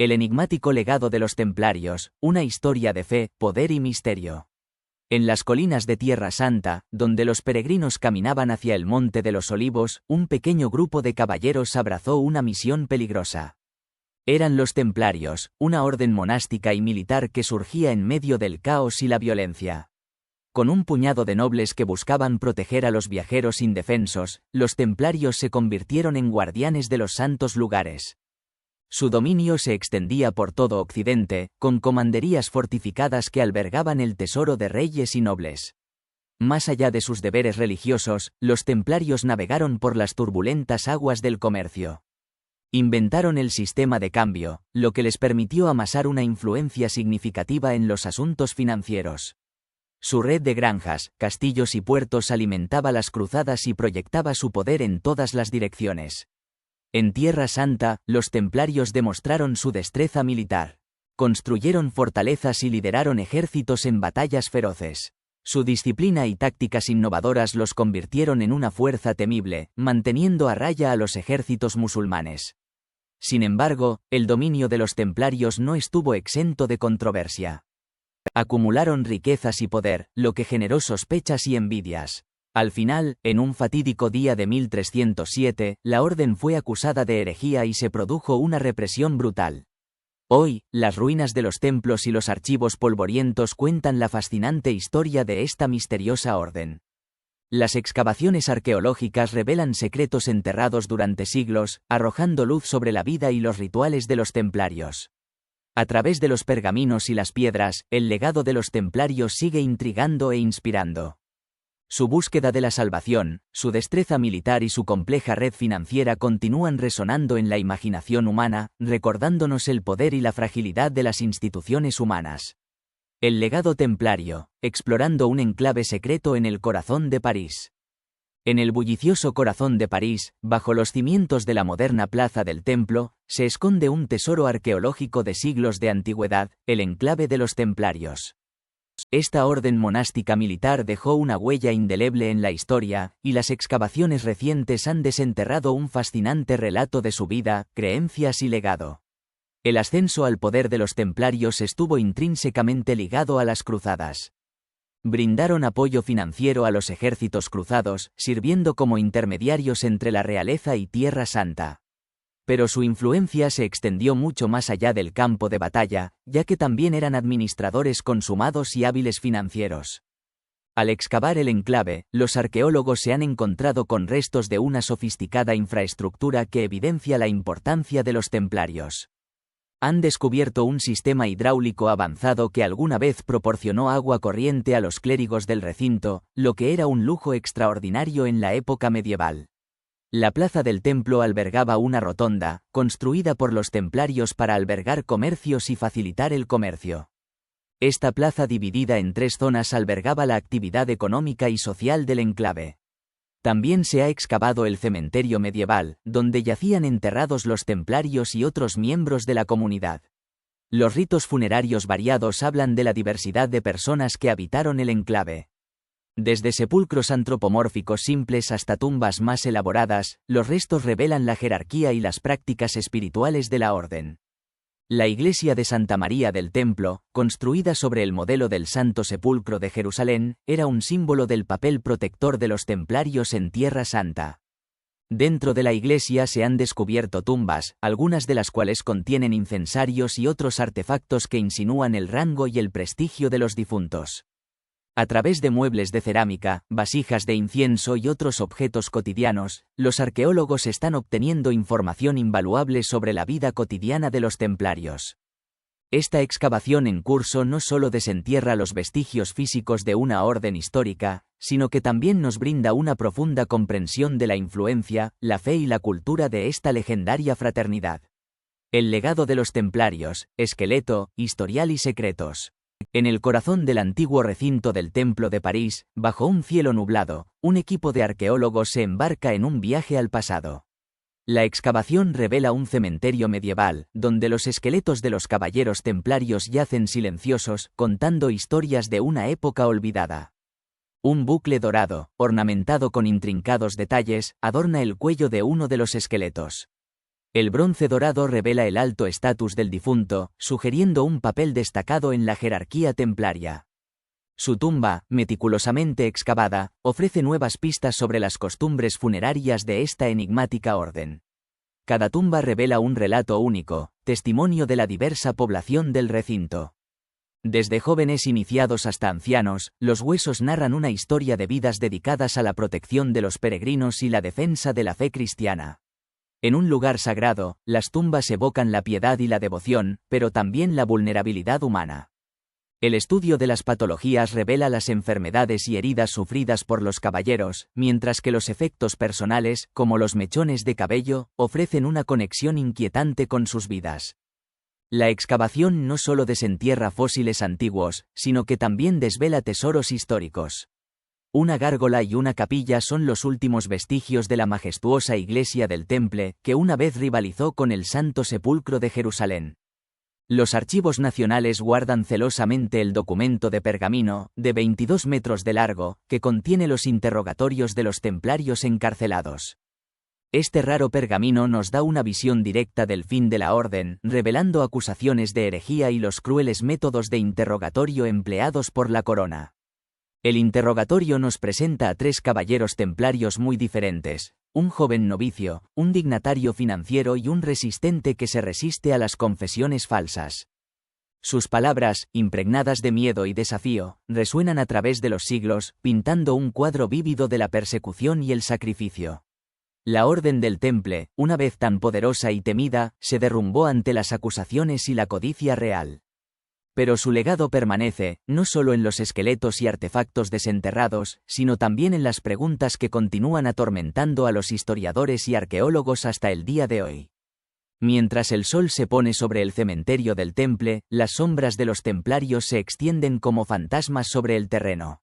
El enigmático legado de los templarios, una historia de fe, poder y misterio. En las colinas de Tierra Santa, donde los peregrinos caminaban hacia el Monte de los Olivos, un pequeño grupo de caballeros abrazó una misión peligrosa. Eran los templarios, una orden monástica y militar que surgía en medio del caos y la violencia. Con un puñado de nobles que buscaban proteger a los viajeros indefensos, los templarios se convirtieron en guardianes de los santos lugares. Su dominio se extendía por todo Occidente, con comanderías fortificadas que albergaban el tesoro de reyes y nobles. Más allá de sus deberes religiosos, los templarios navegaron por las turbulentas aguas del comercio. Inventaron el sistema de cambio, lo que les permitió amasar una influencia significativa en los asuntos financieros. Su red de granjas, castillos y puertos alimentaba las cruzadas y proyectaba su poder en todas las direcciones. En Tierra Santa, los templarios demostraron su destreza militar. Construyeron fortalezas y lideraron ejércitos en batallas feroces. Su disciplina y tácticas innovadoras los convirtieron en una fuerza temible, manteniendo a raya a los ejércitos musulmanes. Sin embargo, el dominio de los templarios no estuvo exento de controversia. Acumularon riquezas y poder, lo que generó sospechas y envidias. Al final, en un fatídico día de 1307, la orden fue acusada de herejía y se produjo una represión brutal. Hoy, las ruinas de los templos y los archivos polvorientos cuentan la fascinante historia de esta misteriosa orden. Las excavaciones arqueológicas revelan secretos enterrados durante siglos, arrojando luz sobre la vida y los rituales de los templarios. A través de los pergaminos y las piedras, el legado de los templarios sigue intrigando e inspirando. Su búsqueda de la salvación, su destreza militar y su compleja red financiera continúan resonando en la imaginación humana, recordándonos el poder y la fragilidad de las instituciones humanas. El legado templario, explorando un enclave secreto en el corazón de París. En el bullicioso corazón de París, bajo los cimientos de la moderna Plaza del Templo, se esconde un tesoro arqueológico de siglos de antigüedad, el enclave de los templarios. Esta orden monástica militar dejó una huella indeleble en la historia, y las excavaciones recientes han desenterrado un fascinante relato de su vida, creencias y legado. El ascenso al poder de los templarios estuvo intrínsecamente ligado a las cruzadas. Brindaron apoyo financiero a los ejércitos cruzados, sirviendo como intermediarios entre la realeza y Tierra Santa. Pero su influencia se extendió mucho más allá del campo de batalla, ya que también eran administradores consumados y hábiles financieros. Al excavar el enclave, los arqueólogos se han encontrado con restos de una sofisticada infraestructura que evidencia la importancia de los templarios. Han descubierto un sistema hidráulico avanzado que alguna vez proporcionó agua corriente a los clérigos del recinto, lo que era un lujo extraordinario en la época medieval. La plaza del templo albergaba una rotonda, construida por los templarios para albergar comercios y facilitar el comercio. Esta plaza dividida en 3 zonas albergaba la actividad económica y social del enclave. También se ha excavado el cementerio medieval, donde yacían enterrados los templarios y otros miembros de la comunidad. Los ritos funerarios variados hablan de la diversidad de personas que habitaron el enclave. Desde sepulcros antropomórficos simples hasta tumbas más elaboradas, los restos revelan la jerarquía y las prácticas espirituales de la orden. La iglesia de Santa María del Templo, construida sobre el modelo del Santo Sepulcro de Jerusalén, era un símbolo del papel protector de los templarios en Tierra Santa. Dentro de la iglesia se han descubierto tumbas, algunas de las cuales contienen incensarios y otros artefactos que insinúan el rango y el prestigio de los difuntos. A través de muebles de cerámica, vasijas de incienso y otros objetos cotidianos, los arqueólogos están obteniendo información invaluable sobre la vida cotidiana de los templarios. Esta excavación en curso no solo desentierra los vestigios físicos de una orden histórica, sino que también nos brinda una profunda comprensión de la influencia, la fe y la cultura de esta legendaria fraternidad. El legado de los templarios, esqueleto, historial y secretos. En el corazón del antiguo recinto del Templo de París, bajo un cielo nublado, un equipo de arqueólogos se embarca en un viaje al pasado. La excavación revela un cementerio medieval, donde los esqueletos de los caballeros templarios yacen silenciosos, contando historias de una época olvidada. Un bucle dorado, ornamentado con intrincados detalles, adorna el cuello de uno de los esqueletos. El bronce dorado revela el alto estatus del difunto, sugiriendo un papel destacado en la jerarquía templaria. Su tumba, meticulosamente excavada, ofrece nuevas pistas sobre las costumbres funerarias de esta enigmática orden. Cada tumba revela un relato único, testimonio de la diversa población del recinto. Desde jóvenes iniciados hasta ancianos, los huesos narran una historia de vidas dedicadas a la protección de los peregrinos y la defensa de la fe cristiana. En un lugar sagrado, las tumbas evocan la piedad y la devoción, pero también la vulnerabilidad humana. El estudio de las patologías revela las enfermedades y heridas sufridas por los caballeros, mientras que los efectos personales, como los mechones de cabello, ofrecen una conexión inquietante con sus vidas. La excavación no solo desentierra fósiles antiguos, sino que también desvela tesoros históricos. Una gárgola y una capilla son los últimos vestigios de la majestuosa iglesia del Temple, que una vez rivalizó con el Santo Sepulcro de Jerusalén. Los archivos nacionales guardan celosamente el documento de pergamino, de 22 metros de largo, que contiene los interrogatorios de los templarios encarcelados. Este raro pergamino nos da una visión directa del fin de la orden, revelando acusaciones de herejía y los crueles métodos de interrogatorio empleados por la corona. El interrogatorio nos presenta a 3 caballeros templarios muy diferentes: un joven novicio, un dignatario financiero y un resistente que se resiste a las confesiones falsas. Sus palabras, impregnadas de miedo y desafío, resuenan a través de los siglos, pintando un cuadro vívido de la persecución y el sacrificio. La Orden del Temple, una vez tan poderosa y temida, se derrumbó ante las acusaciones y la codicia real. Pero su legado permanece, no solo en los esqueletos y artefactos desenterrados, sino también en las preguntas que continúan atormentando a los historiadores y arqueólogos hasta el día de hoy. Mientras el sol se pone sobre el cementerio del Temple, las sombras de los templarios se extienden como fantasmas sobre el terreno.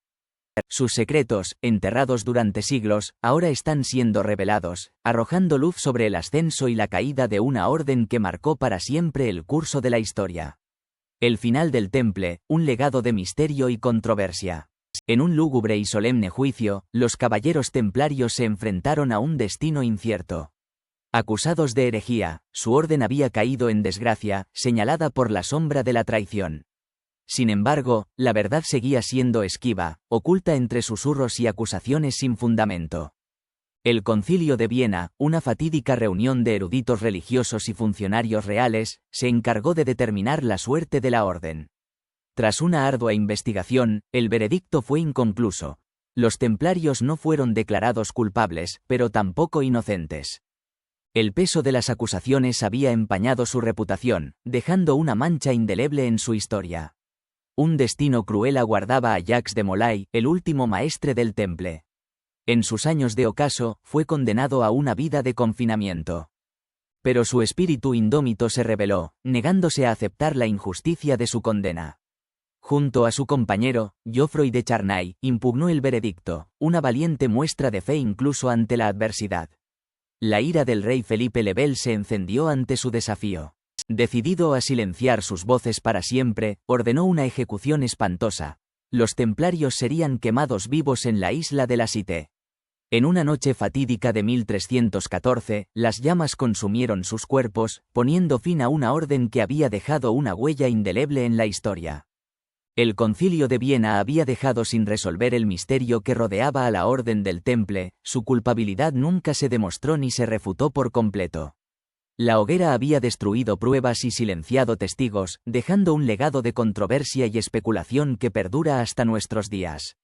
Sus secretos, enterrados durante siglos, ahora están siendo revelados, arrojando luz sobre el ascenso y la caída de una orden que marcó para siempre el curso de la historia. El final del Temple, un legado de misterio y controversia. En un lúgubre y solemne juicio, los caballeros templarios se enfrentaron a un destino incierto. Acusados de herejía, su orden había caído en desgracia, señalada por la sombra de la traición. Sin embargo, la verdad seguía siendo esquiva, oculta entre susurros y acusaciones sin fundamento. El Concilio de Viena, una fatídica reunión de eruditos religiosos y funcionarios reales, se encargó de determinar la suerte de la orden. Tras una ardua investigación, el veredicto fue inconcluso. Los templarios no fueron declarados culpables, pero tampoco inocentes. El peso de las acusaciones había empañado su reputación, dejando una mancha indeleble en su historia. Un destino cruel aguardaba a Jacques de Molay, el último maestre del Temple. En sus años de ocaso, fue condenado a una vida de confinamiento. Pero su espíritu indómito se rebeló, negándose a aceptar la injusticia de su condena. Junto a su compañero, Geoffroy de Charnay, impugnó el veredicto, una valiente muestra de fe incluso ante la adversidad. La ira del rey Felipe le Bel se encendió ante su desafío. Decidido a silenciar sus voces para siempre, ordenó una ejecución espantosa. Los templarios serían quemados vivos en la isla de la Cité. En una noche fatídica de 1314, las llamas consumieron sus cuerpos, poniendo fin a una orden que había dejado una huella indeleble en la historia. El Concilio de Viena había dejado sin resolver el misterio que rodeaba a la Orden del Temple, su culpabilidad nunca se demostró ni se refutó por completo. La hoguera había destruido pruebas y silenciado testigos, dejando un legado de controversia y especulación que perdura hasta nuestros días.